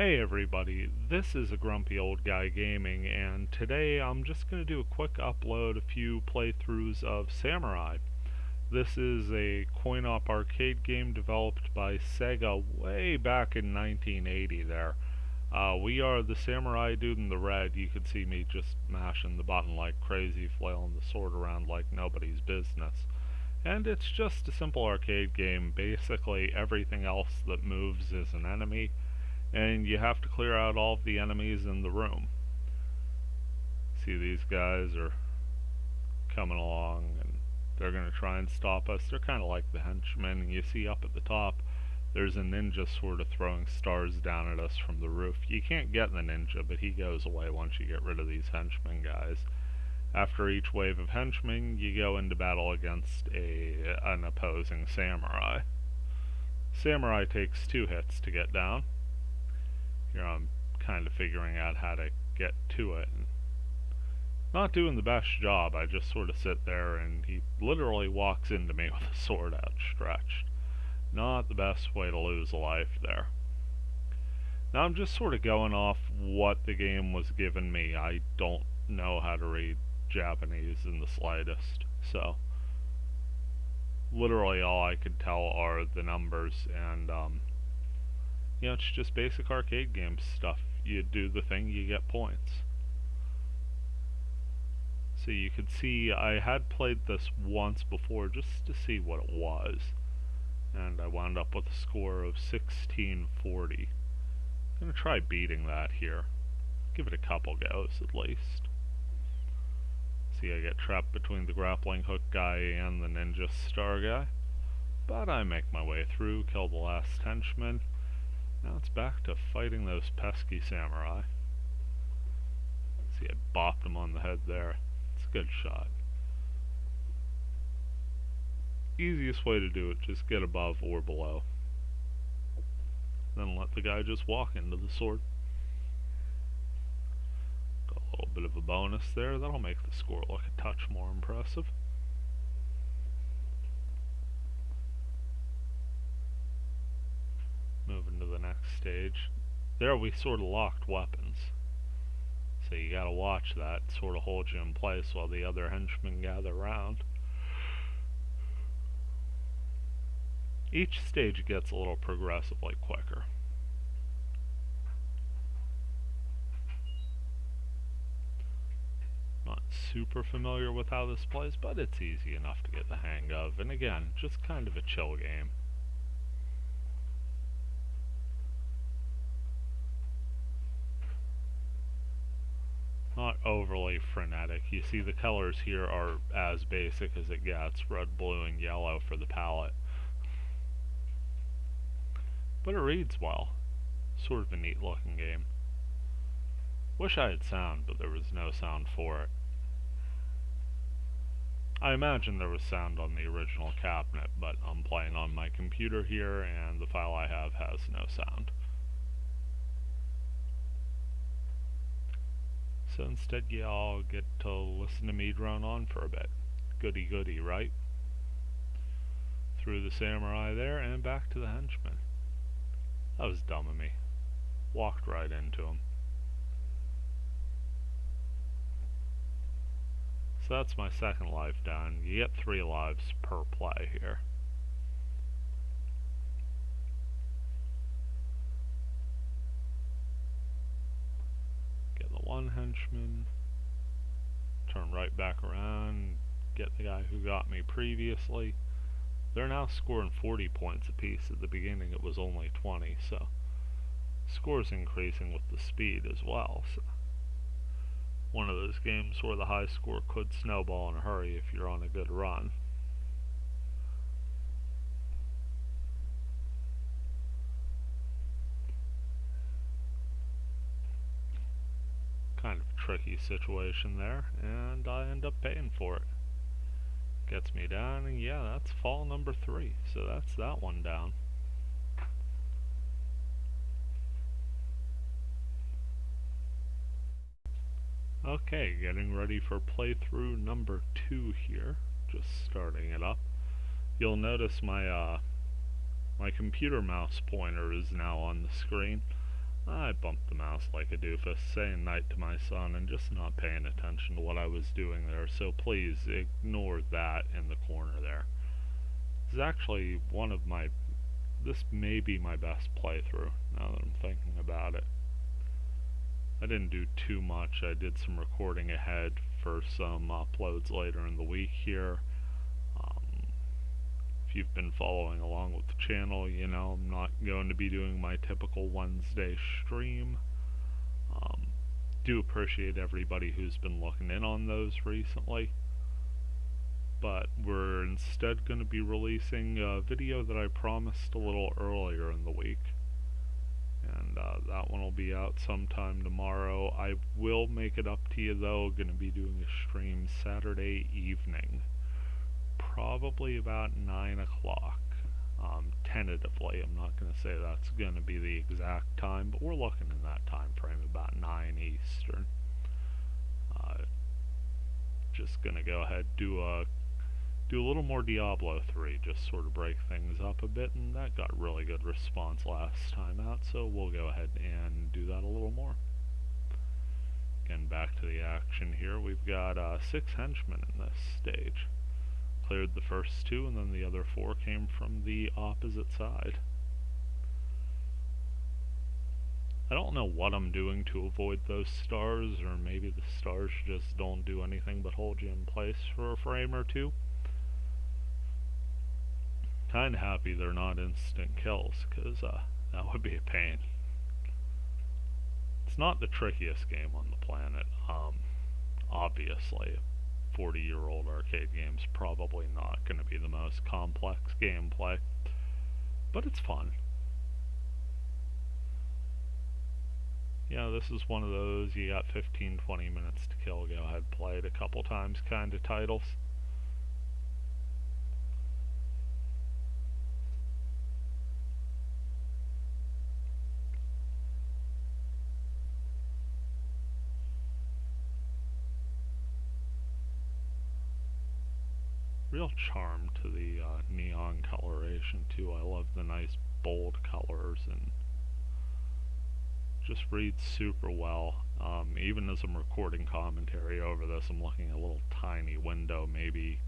Hey everybody, this is a grumpy old guy gaming, and today I'm just going to do a quick upload, a few playthroughs of Samurai. This is a coin-op arcade game developed by SEGA way back in 1980 there. We are the samurai dude in the red. You can see me just mashing the button like crazy, flailing the sword around like nobody's business. And it's just a simple arcade game. Basically everything else that moves is an enemy, and you have to clear out all of the enemies in the room. See, these guys are coming along and they're going to try and stop us. They're kind of like the henchmen, and you see up at the top there's a ninja sort of throwing stars down at us from the roof. You can't get the ninja, but he goes away once you get rid of these henchmen guys. After each wave of henchmen, you go into battle against an opposing samurai. Samurai takes 2 hits to get down. Here I'm kind of figuring out how to get to it. And not doing the best job. I just sort of sit there and he literally walks into me with a sword outstretched. Not the best way to lose a life there. Now I'm just sort of going off what the game was giving me. I don't know how to read Japanese in the slightest, so literally all I could tell are the numbers, and it's just basic arcade game stuff. You do the thing, you get points. So you could see I had played this once before just to see what it was, and I wound up with a score of 1640. I'm going to try beating that here. Give it a couple goes at least. See, I get trapped between the grappling hook guy and the ninja star guy, but I make my way through, kill the last henchman. Now it's back to fighting those pesky samurai. See, I bopped him on the head there. It's a good shot. Easiest way to do it, just get above or below. Then let the guy just walk into the sword. Got a little bit of a bonus there. That'll make the score look a touch more impressive. Moving to the next stage. There we sort of locked weapons. So you gotta watch that. It sort of holds you in place while the other henchmen gather around. Each stage gets a little progressively quicker. Not super familiar with how this plays, but it's easy enough to get the hang of. And again, just kind of a chill game. Not overly frenetic. You see the colors here are as basic as it gets, red, blue, and yellow for the palette. But it reads well. Sort of a neat looking game. Wish I had sound, but there was no sound for it. I imagine there was sound on the original cabinet, but I'm playing on my computer here and the file I have has no sound. So instead y'all get to listen to me drone on for a bit. Goody goody, right? Through the samurai there and back to the henchman. That was dumb of me. Walked right into him. So that's my second life down. You get 3 lives per play here. One henchman, turn right back around, get the guy who got me previously. They're now scoring 40 points apiece. At the beginning it was only 20, so score's increasing with the speed as well. So one of those games where the high score could snowball in a hurry if you're on a good run. Kind of a tricky situation there, and I end up paying for it. Gets me down, and yeah, that's fall number 3, so that's that one down. Okay, getting ready for playthrough number 2 here, just starting it up. You'll notice my computer mouse pointer is now on the screen. I bumped the mouse like a doofus, saying night to my son and just not paying attention to what I was doing there, so please ignore that in the corner there. This is actually this may be my best playthrough, now that I'm thinking about it. I didn't do too much. I did some recording ahead for some uploads later in the week here. If you've been following along with the channel, you know I'm not going to be doing my typical Wednesday stream. Do appreciate everybody who's been looking in on those recently. But we're instead going to be releasing a video that I promised a little earlier in the week. And that one will be out sometime tomorrow. I will make it up to you though. Going to be doing a stream Saturday evening. Probably about 9 o'clock. Tentatively, I'm not going to say that's going to be the exact time, but we're looking in that time frame, about 9 Eastern. Just going to go ahead do a little more Diablo 3, just sort of break things up a bit, and that got really good response last time out, so we'll go ahead and do that a little more. Again, back to the action here. We've got 6 henchmen in this stage. Cleared the first 2, and then the other 4 came from the opposite side. I don't know what I'm doing to avoid those stars, or maybe the stars just don't do anything but hold you in place for a frame or two. Kinda happy they're not instant kills, cause that would be a pain. It's not the trickiest game on the planet. Obviously, 40-year-old arcade game's probably not going to be the most complex gameplay, but it's fun. Yeah, this is one of those, you got 15-20 minutes to kill, go ahead, play it a couple times kind of titles. Real charm to the neon coloration too. I love the nice bold colors, and just reads super well. Even as I'm recording commentary over this, I'm looking at a little tiny window, maybe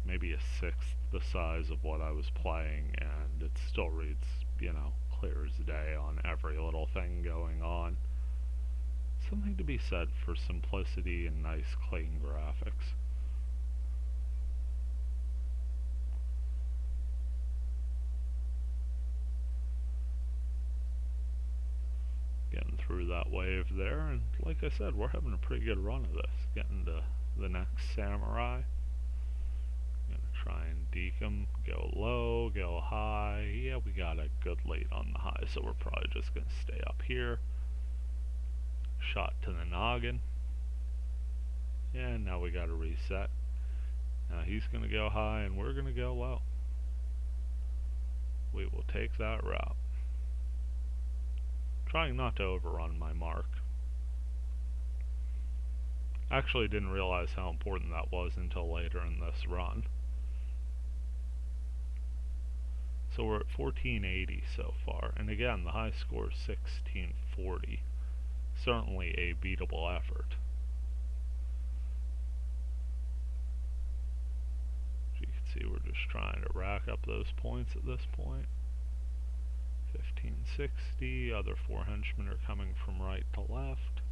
a sixth the size of what I was playing, and it still reads, you know, clear as day on every little thing going on. Something to be said for simplicity and nice clean graphics. Getting through that wave there, and like I said, we're having a pretty good run of this. Getting to the next samurai. Gonna try and deke him, go low, go high. Yeah, we got a good lead on the high, so we're probably just gonna stay up here. Shot to the noggin. And now we gotta reset. Now he's gonna go high and we're gonna go low. We will take that route. Trying not to overrun my mark. Actually didn't realize how important that was until later in this run. So we're at 1480 so far, and again the high score is 1640. Certainly a beatable effort. As you can see, we're just trying to rack up those points at this point. 1560, other 4 henchmen are coming from right to left.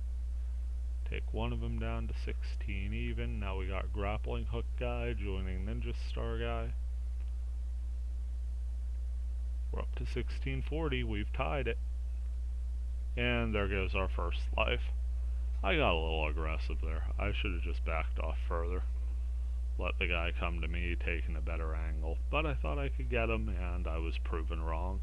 Take one of them down to 16 even. Now we got grappling hook guy joining ninja star guy. We're up to 1640, we've tied it. And there goes our first life. I got a little aggressive there. I should have just backed off further. Let the guy come to me, taking a better angle. But I thought I could get him, and I was proven wrong.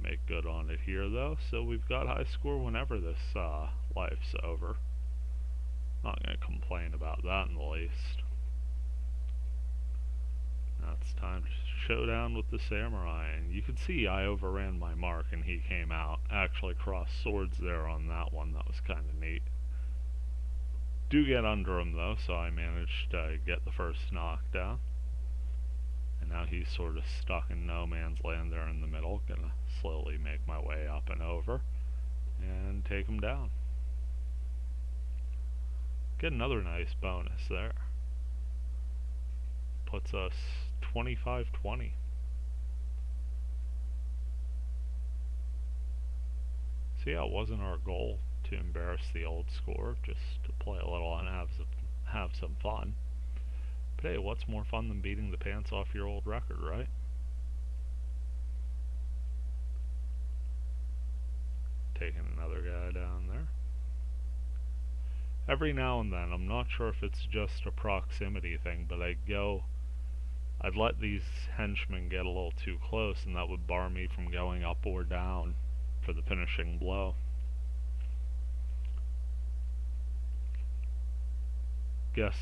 Make good on it here though, so we've got high score whenever this life's over. Not gonna complain about that in the least. Now it's time to showdown with the samurai, and you can see I overran my mark and he came out. Actually crossed swords there on that one, that was kinda neat. Do get under him though, so I managed to get the first knockdown. And now he's sort of stuck in no man's land there in the middle. Gonna slowly make my way up and over and take him down. Get another nice bonus there. Puts us 25-20. So yeah, it wasn't our goal to embarrass the old score, just to play a little and have some fun. But hey, what's more fun than beating the pants off your old record, right? Taking another guy down there. Every now and then, I'm not sure if it's just a proximity thing, but I'd let these henchmen get a little too close, and that would bar me from going up or down for the finishing blow. Guess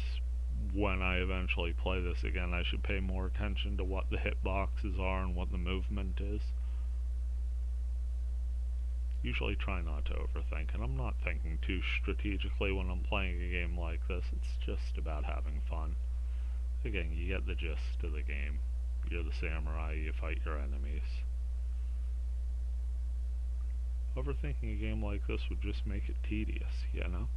when I eventually play this again, I should pay more attention to what the hitboxes are and what the movement is. Usually try not to overthink, and I'm not thinking too strategically when I'm playing a game like this. It's just about having fun. Again, you get the gist of the game. You're the samurai, you fight your enemies. Overthinking a game like this would just make it tedious, you know?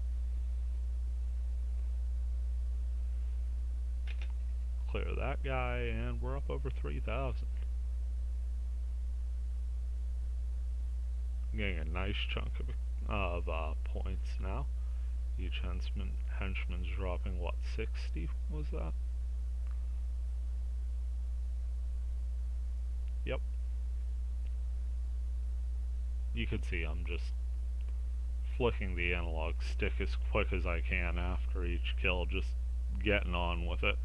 Clear that guy, and we're up over 3,000. Getting a nice chunk of points now. Each henchman's dropping, what, 60 was that? Yep. You can see I'm just flicking the analog stick as quick as I can after each kill, just getting on with it.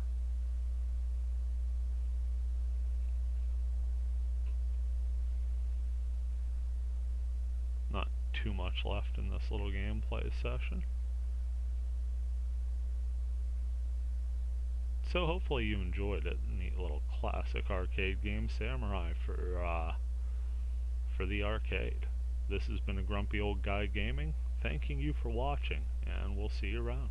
Not too much left in this little gameplay session. So hopefully you enjoyed it. Neat little classic arcade game, Samurai, for the arcade. This has been a Grumpy Old Guy Gaming, thanking you for watching, and we'll see you around.